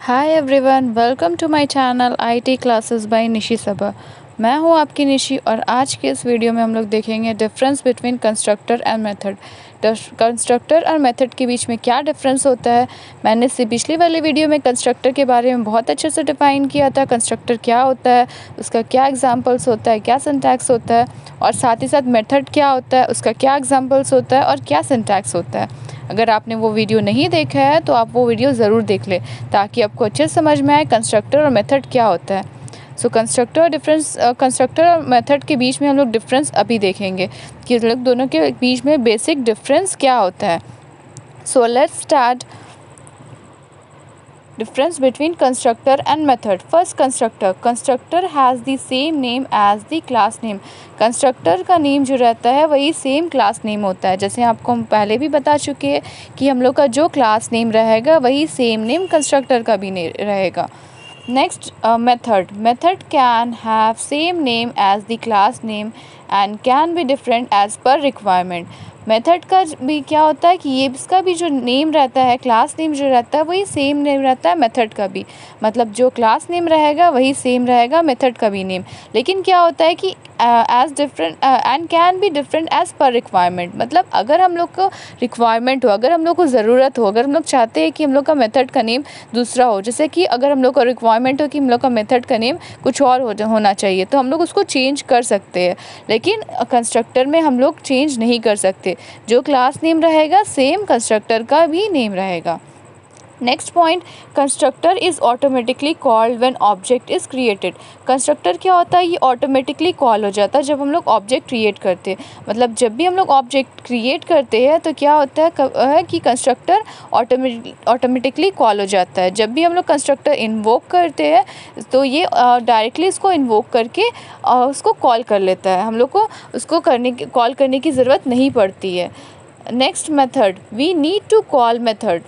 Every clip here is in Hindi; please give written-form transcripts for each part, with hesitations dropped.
Hi everyone, welcome to my channel IT classes by Nishi Saba. मैं हूं आपकी निशी और आज के इस वीडियो में हम लोग देखेंगे difference between constructor and method. Constructor और मेथड के बीच में क्या डिफरेंस होता है। मैंने इससे पिछली वाली वीडियो में कंस्ट्रक्टर के बारे में बहुत अच्छे से डिफ़ाइन किया था, कंस्ट्रक्टर क्या होता है, उसका क्या एग्जाम्पल्स होता है, क्या सिंटैक्स होता है, और साथ ही साथ मेथड क्या होता है, उसका क्या एग्जाम्पल्स होता है और क्या सिंटैक्स होता है। अगर आपने वो वीडियो नहीं देखा है तो आप वो वीडियो ज़रूर देख लें ताकि आपको अच्छे से समझ में आए कंस्ट्रक्टर और मेथड क्या होता है। कंस्ट्रक्टर और मेथड के बीच में हम लोग डिफरेंस अभी देखेंगे कि लोग दोनों के बीच में बेसिक डिफरेंस क्या होता है। So let's start difference between constructor and method. First, constructor has the same name as the class name. Constructor का नेम जो रहता है वही सेम क्लास नेम होता है। जैसे आपको हम पहले भी बता चुके हैं कि हम लोग का जो क्लास नेम रहेगा वही सेम नेम कंस्ट्रक्टर का भी रहेगा। Next, method can have same name as the class name and can be different as per requirement. Method का भी क्या होता है कि ये इसका भी जो नेम रहता है, क्लास नेम जो रहता है वही सेम नेम रहता है मेथड का भी। मतलब जो क्लास नेम रहेगा वही सेम रहेगा मेथड का भी नेम। लेकिन क्या होता है कि as different and can be different as per requirement. मतलब अगर हम लोग को रिक्वायरमेंट हो, अगर हम लोग को ज़रूरत हो, अगर हम लोग चाहते हैं कि हम लोग का मेथड का नेम दूसरा हो, जैसे कि अगर हम लोग का रिक्वायरमेंट हो कि हम लोग का मेथड का नेम कुछ और होना चाहिए तो हम लोग उसको चेंज कर सकते हैं। लेकिन कंस्ट्रक्टर में हम लोग चेंज नहीं कर सकते। जो क्लास नेम रहेगा सेम कंस्ट्रक्टर का भी नेम रहेगा। Next point, constructor is automatically called when object is created. Constructor क्या होता है, ये ऑटोमेटिकली कॉल हो जाता है जब हम लोग ऑब्जेक्ट क्रिएट करते हैं। मतलब जब भी हम लोग ऑब्जेक्ट क्रिएट करते हैं तो क्या होता है कि कंस्ट्रक्टर ऑटोमेटिकली कॉल हो जाता है। जब भी हम लोग कंस्ट्रक्टर इन्वोक करते हैं तो ये डायरेक्टली इसको इन्वोक करके उसको कॉल कर लेता है। हम लोग को उसको कॉल करने की ज़रूरत नहीं पड़ती है। Next, method, we need to call method.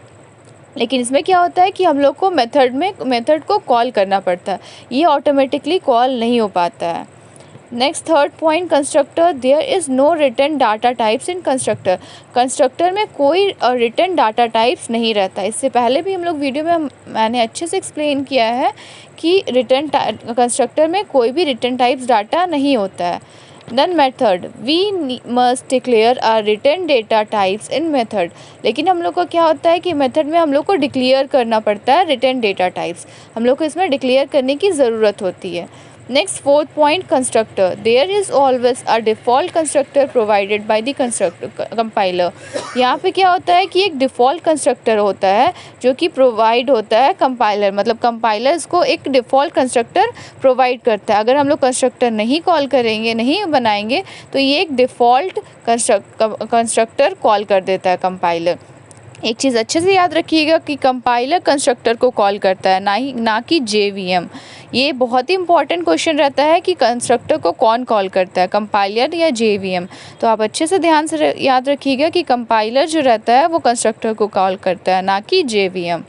लेकिन इसमें क्या होता है कि हम लोग को मेथड को कॉल करना पड़ता है, ये ऑटोमेटिकली कॉल नहीं हो पाता है। Next, third point, constructor, there is no return data types in constructor. Constructor में कोई रिटर्न डाटा टाइप्स नहीं रहता। इससे पहले भी हम लोग वीडियो में मैंने अच्छे से एक्सप्लेन किया है कि कंस्ट्रक्टर में कोई भी रिटर्न टाइप्स डाटा नहीं होता है। Then method, we must declare our return data types in method. लेकिन हम लोग को क्या होता है कि मेथड में हम लोग को डिक्लेयर करना पड़ता है रिटर्न डेटा टाइप्स। हम लोग को इसमें डिक्लेयर करने की ज़रूरत होती है। Next, fourth point, constructor, there is always a default constructor provided by the compiler. यहाँ पे क्या होता है कि एक डिफ़ॉल्ट कंस्ट्रक्टर होता है जो कि प्रोवाइड होता है कंपाइलर। मतलब कंपाइलर इसको एक डिफ़ॉल्ट कंस्ट्रक्टर प्रोवाइड करता है। अगर हम लोग कंस्ट्रक्टर नहीं कॉल करेंगे, नहीं बनाएंगे तो ये एक डिफ़ॉल्ट कंस्ट्रक्टर कॉल कर देता है कंपाइलर। एक चीज़ अच्छे से याद रखिएगा कि कंपाइलर कंस्ट्रक्टर को कॉल करता है, ना कि जेवीएम। ये बहुत ही इंपॉर्टेंट क्वेश्चन रहता है कि कंस्ट्रक्टर को कौन कॉल करता है, कंपाइलर या जेवीएम। तो आप अच्छे से ध्यान से याद रखिएगा कि कंपाइलर जो रहता है वो कंस्ट्रक्टर को कॉल करता है, ना कि JVM.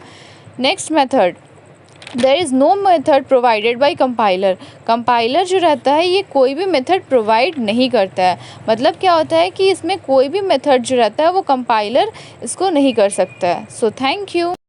Next, method, there is no method provided by compiler. Compiler जो रहता है ये कोई भी मेथड प्रोवाइड नहीं करता है। मतलब क्या होता है कि इसमें कोई भी मेथड जो रहता है वो कंपाइलर इसको नहीं कर सकता है। So thank you.